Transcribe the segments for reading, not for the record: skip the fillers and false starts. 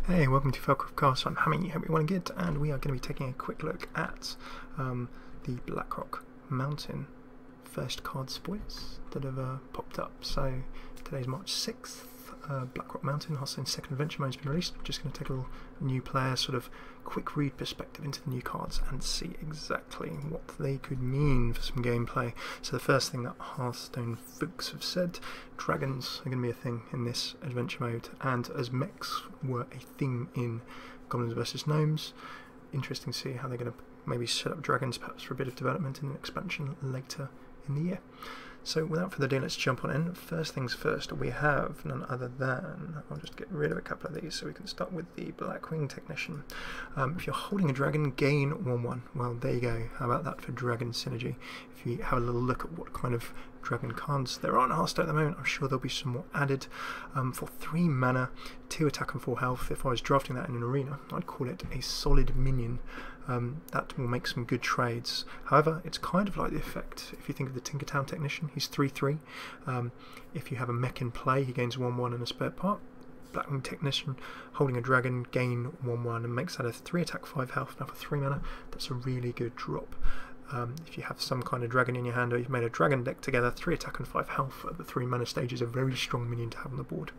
Hey, welcome to Falcraft Cast. I'm Hammy, hope you want to get, and we are going to be taking a quick look at the Blackrock Mountain first card spoilers that have popped up. So today's March 6th, Blackrock Mountain, Hearthstone second adventure mode has been released. I'm just going to take a little new player sort of quick read perspective into the new cards and see exactly what they could mean for some gameplay. So the first thing that Hearthstone folks have said, dragons are going to be a thing in this adventure mode, and as mechs were a thing in Goblins vs Gnomes, interesting to see how they're going to maybe set up dragons perhaps for a bit of development in an expansion later in the year. So without further ado, let's jump on in. First things first, we have none other than, I'll just get rid of a couple of these so we can start with the Blackwing Technician. If you're holding a dragon, gain 1/1. Well, there you go. How about that for dragon synergy? If you have a little look at what kind of dragon cards there are in Hearthstone at the moment, I'm sure there'll be some more added. For 3 mana, 2 attack and 4 health, if I was drafting that in an arena, I'd call it a solid minion. That will make some good trades. However, it's kind of like the effect, if you think of the Tinkertown Technician, he's 3/3. If you have a mech in play, he gains 1/1 and a spare part. Blackwing Technician, holding a dragon, gain 1/1 and makes that a 3 attack, 5 health. Now for 3 mana, that's a really good drop. If you have some kind of dragon in your hand or you've made a dragon deck together, 3 attack and 5 health at the 3 mana stage is a very strong minion to have on the board.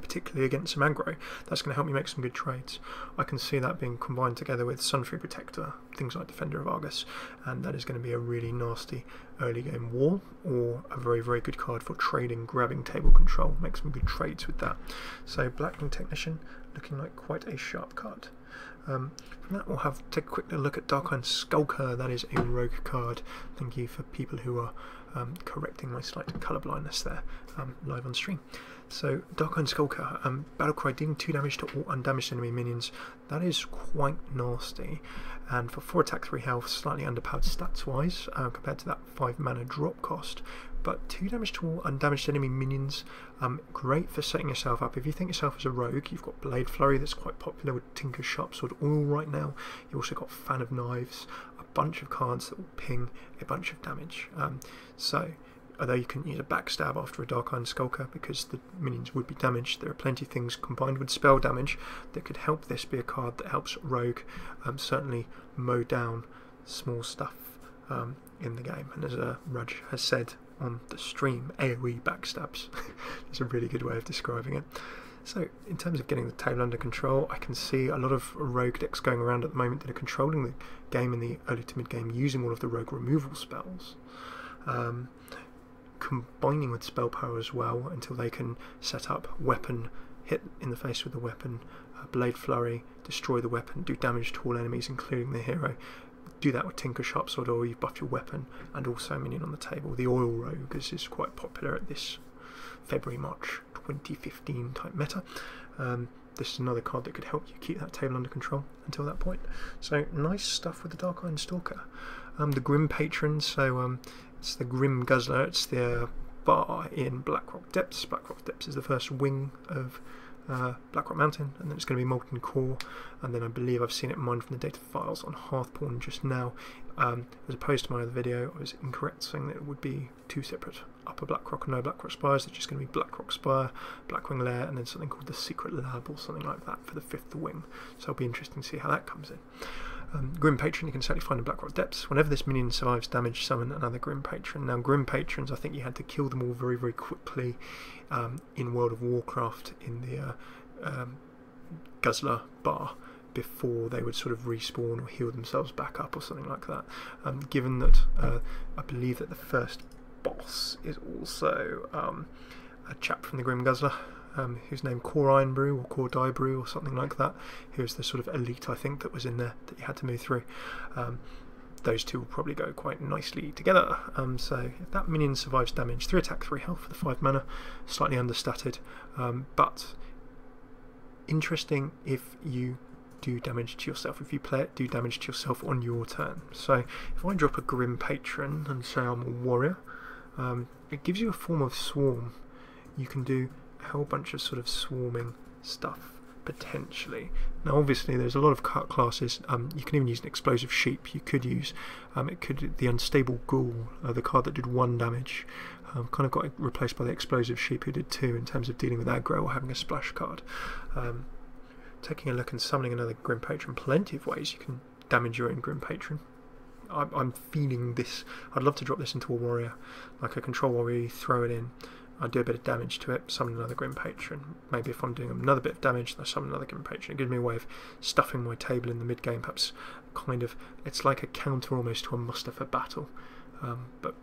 Particularly against some aggro, that's going to help you make some good trades. I can see that being combined together with Sunfree Protector, things like Defender of Argus, and that is going to be a really nasty early game wall, or a very, very good card for trading, grabbing table control. Make some good trades with that. So Blackwing Technician looking like quite a sharp card. From that we'll take a quick look at Darkhand Skulker. That is a rogue card. Thank you for people who are correcting my slight colour blindness there live on stream. So Darkhand Skulker, Battlecry, dealing 2 damage to all undamaged enemy minions. That is quite nasty, and for 4 attack, 3 health, slightly underpowered stats wise compared to that 5 mana drop cost. But 2 damage to all undamaged enemy minions, great for setting yourself up. If you think yourself as a rogue, you've got Blade Flurry that's quite popular with Tinker's Sharpsword Oil right now. You've also got Fan of Knives, a bunch of cards that will ping a bunch of damage. So although you can use a backstab after a Darkhand Skulker because the minions would be damaged, there are plenty of things combined with spell damage that could help this be a card that helps rogue certainly mow down small stuff in the game. And as Raj has said on the stream, AoE backstabs is a really good way of describing it. So in terms of getting the table under control, I can see a lot of rogue decks going around at the moment that are controlling the game in the early to mid game using all of the rogue removal spells, combining with spell power as well until they can set up weapon, hit in the face with the weapon, Blade Flurry, destroy the weapon, do damage to all enemies including the hero. Do that with Tinker's Sharpsword, or you buff your weapon and also a minion on the table. The Oil Rogue is quite popular at this February, March 2015 type meta. This is another card that could help you keep that table under control until that point. So nice stuff with the Darkhand Stalker. The Grim Patron, so it's the Grim Guzzler, it's the bar in Blackrock Depths. Blackrock Depths is the first wing of Blackrock Mountain, and then it's going to be Molten Core, and then I believe I've seen it mined from the data files on Hearthporn just now. As opposed to my other video, I was incorrect saying that it would be 2 separate upper Blackrock and no Blackrock Spires. It's just going to be Blackrock Spire, Blackwing Lair, and then something called the Secret Lab or something like that for the 5th wing. So it'll be interesting to see how that comes in. Grim Patron you can certainly find in Blackrock Depths. Whenever this minion survives damage, summon another Grim Patron. Now Grim Patrons, I think you had to kill them all very, very quickly in World of Warcraft in the Guzzler bar before they would sort of respawn or heal themselves back up or something like that. Given that I believe that the first boss is also a chap from the Grim Guzzler, who's named Core Iron Brew or Core Die Brew or something like that, who's the sort of elite I think that was in there that you had to move through. Those two will probably go quite nicely together. So if that minion survives damage, 3 attack, 3 health for the 5 mana, slightly understated, but interesting if you do damage to yourself. If you play it, do damage to yourself on your turn. So if I drop a Grim Patron and say I'm a warrior, it gives you a form of swarm. You can do a whole bunch of sort of swarming stuff potentially. Now obviously there's a lot of classes, you can even use an Explosive Sheep. You could use the Unstable Ghoul, the card that did 1 damage, kind of got replaced by the Explosive Sheep who did 2 in terms of dealing with aggro or having a splash card. taking a look and summoning another Grim Patron. Plenty of ways you can damage your own Grim Patron. I'm feeling this. I'd love to drop this into a warrior, like a control warrior. You throw it in, I do a bit of damage to it, summon another Grim Patron. Maybe if I'm doing another bit of damage, I summon another Grim Patron. It gives me a way of stuffing my table in the mid game, perhaps kind of. It's like a counter almost to a muster for battle, but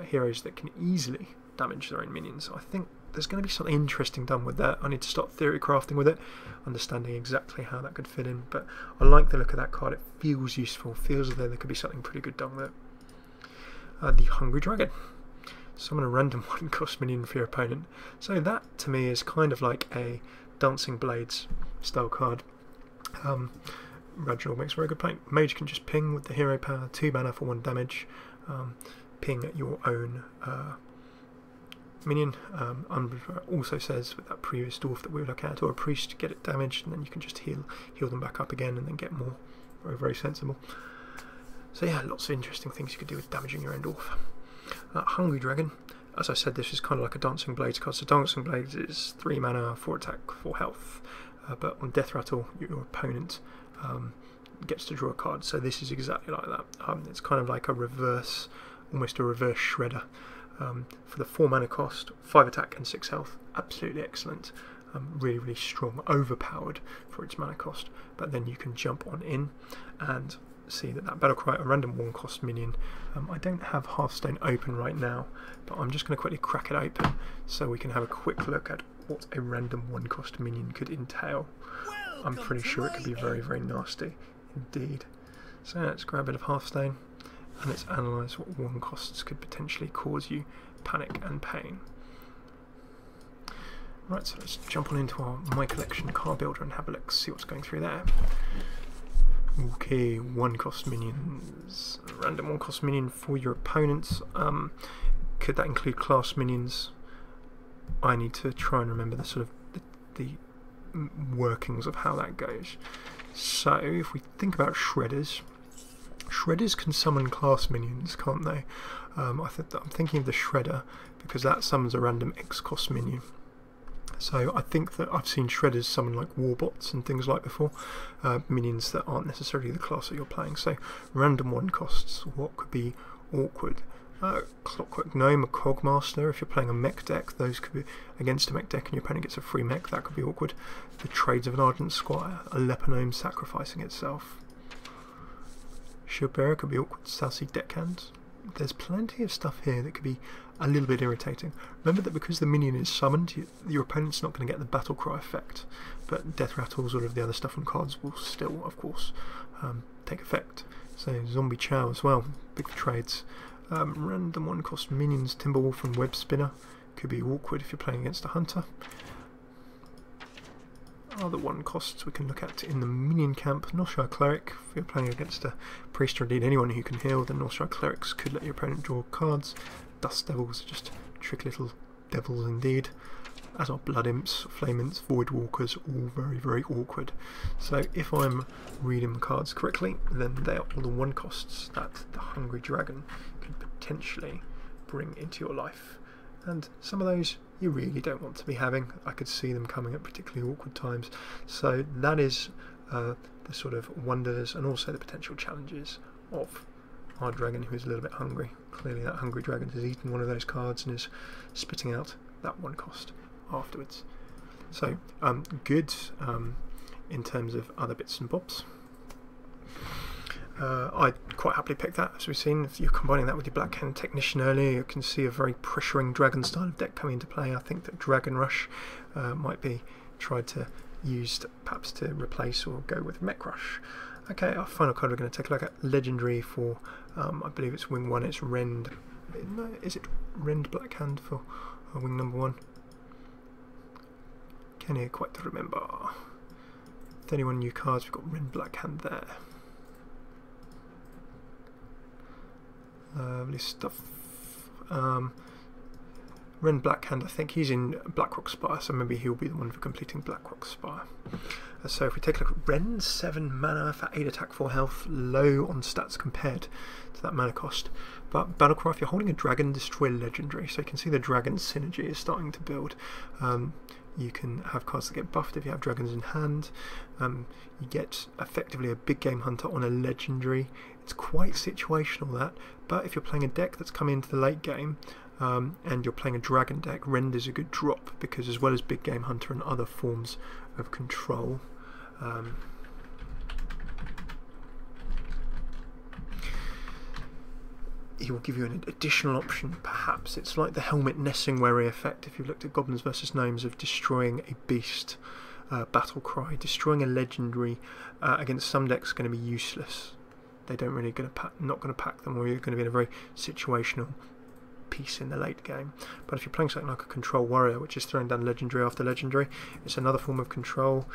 heroes that can easily damage their own minions. I think there's going to be something interesting done with that. I need to start theory crafting with it, understanding exactly how that could fit in. But I like the look of that card. It feels useful. Feels as though there could be something pretty good done with it. The Hungry Dragon. Summon a random 1-cost minion for your opponent. So that to me is kind of like a Dancing Blades style card. Reginald makes a very good point. Mage can just ping with the hero power, 2 mana for 1 damage. Ping at your own minion. Umbra also says with that previous dwarf that we look at, or a priest, get it damaged, and then you can just heal them back up again and then get more. Very, very sensible. So yeah, lots of interesting things you could do with damaging your own dwarf. Hungry Dragon, as I said, this is kind of like a Dancing Blades card. So Dancing Blades is 3 mana, 4 attack, 4 health, but on Death Rattle your opponent gets to draw a card. So this is exactly like that. It's kind of like a reverse, almost a reverse Shredder. For the 4 mana cost, 5 attack and 6 health, absolutely excellent. Really, really strong, overpowered for its mana cost. But then you can jump on in and see that Battlecry, a random 1-cost minion. I don't have Hearthstone open right now, but I'm just going to quickly crack it open so we can have a quick look at what a random 1-cost minion could entail. I'm pretty sure it could be very, very nasty indeed. So let's grab a bit of Hearthstone and let's analyse what 1-costs could potentially cause you panic and pain. Right, so let's jump on into our My Collection card builder and have a look, see what's going through there. Okay, 1-cost minions. Random 1-cost minion for your opponents. Could that include class minions? I need to try and remember the sort of the workings of how that goes. So if we think about Shredders, Shredders can summon class minions, can't they? I'm thinking of the Shredder because that summons a random X-cost minion. So I think that I've seen Shredders summon like Warbots and things like before, minions that aren't necessarily the class that you're playing. So random 1-costs, what could be awkward? Clockwork Gnome, a Cogmaster. If you're playing a mech deck, those could be against a mech deck and your opponent gets a free mech, that could be awkward. The Trades of an Ardent Squire, a Leper Gnome sacrificing itself. Shieldbearer could be awkward. South Sea Deckhand. There's plenty of stuff here that could be a little bit irritating. Remember that because the minion is summoned, your opponent's not going to get the battle cry effect, but Death Rattles, all of the other stuff on cards will still, of course, take effect. So Zombie Chow as well, big for trades. Random 1-cost minions, Timberwolf and Web Spinner could be awkward if you're playing against a hunter. Other 1-costs we can look at in the minion camp. Northshire Cleric, if you're playing against a priest or indeed anyone who can heal, then Northshire Clerics could let your opponent draw cards. Dust Devils, just trick little devils indeed. As are Blood Imps, Flame Imps, Void Walkers, all very, very awkward. So if I'm reading the cards correctly, then they are all the 1-costs that the Hungry Dragon could potentially bring into your life. And some of those you really don't want to be having. I could see them coming at particularly awkward times. So that is the sort of wonders and also the potential challenges of our dragon, who is a little bit hungry. Clearly that Hungry Dragon has eaten one of those cards and is spitting out that 1-cost afterwards. So good in terms of other bits and bobs. I'd quite happily pick that, as we've seen. If you're combining that with your Blackhand Technician earlier, you can see a very pressuring dragon style of deck coming into play. I think that Dragon Rush might be tried to used perhaps to replace or go with Mech Rush. Okay, our final card we're going to take a look at, legendary for, I believe it's wing 1, it's Rend. No, is it Rend Blackhand for wing number 1? Can you quite remember? 31 new cards, we've got Rend Blackhand there. Lovely stuff. Rend Blackhand, I think he's in Blackrock Spire, so maybe he'll be the one for completing Blackrock Spire. So if we take a look at Rend, 7 mana for 8 attack, 4 health, low on stats compared to that mana cost. But Battlecry, if you're holding a dragon, destroy legendary, so you can see the dragon synergy is starting to build. you can have cards that get buffed if you have dragons in hand. You get effectively a big game hunter on a legendary. It's quite situational, that, but if you're playing a deck that's come into the late game and you're playing a dragon deck, Rend is a good drop, because as well as big game hunter and other forms of control, he will give you an additional option. Perhaps it's like the Helmet Nessingwary effect, if you've looked at Goblins vs Gnomes, of destroying a beast, battle cry. Destroying a legendary against some decks is going to be useless. They don't really not going to pack them, or you're going to be in a very situational piece in the late game. But if you're playing something like a control warrior, which is throwing down legendary after legendary, it's another form of control.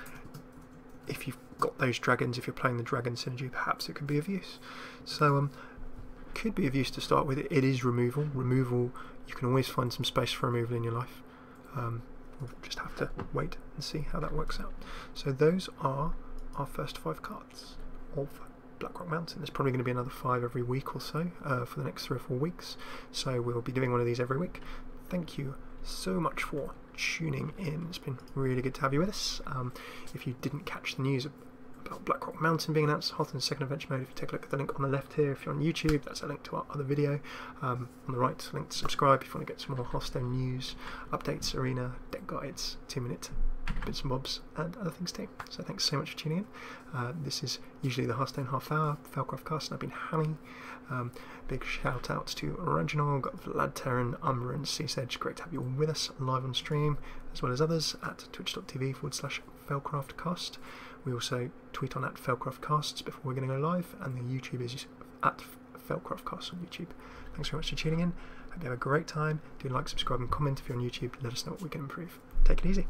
If you've got those dragons, if you're playing the dragon synergy, perhaps it could be of use. So could be of use to start with. It is removal. You can always find some space for removal in your life. We'll just have to wait and see how that works out. So those are our first 5 cards of Blackrock Mountain. There's probably going to be another 5 every week or so for the next 3 or 4 weeks. So we'll be doing one of these every week. Thank you so much for tuning in. It's been really good to have you with us. If you didn't catch the news about Blackrock Mountain being announced, Hearthstone Adventure Mode, if you take a look at the link on the left here, if you're on YouTube, that's a link to our other video. On the right, link to subscribe if you want to get some more Hearthstone news, updates, arena, deck guides, 2-minute bits and bobs, and other things too. So thanks so much for tuning in. This is usually the Hearthstone Half Hour, Felcroft Cast, and I've been Hammy. Big shout out to Reginald, Vlad Terran, Umber and Seasedge. Great to have you all with us live on stream, as well as others at twitch.tv/Felcroftcast. We also tweet on at Felcroftcasts before we're going to go live, and the YouTube is at Felcroftcasts on YouTube. Thanks very much for tuning in. Hope you have a great time. Do like, subscribe and comment if you're on YouTube. Let us know what we can improve. Take it easy.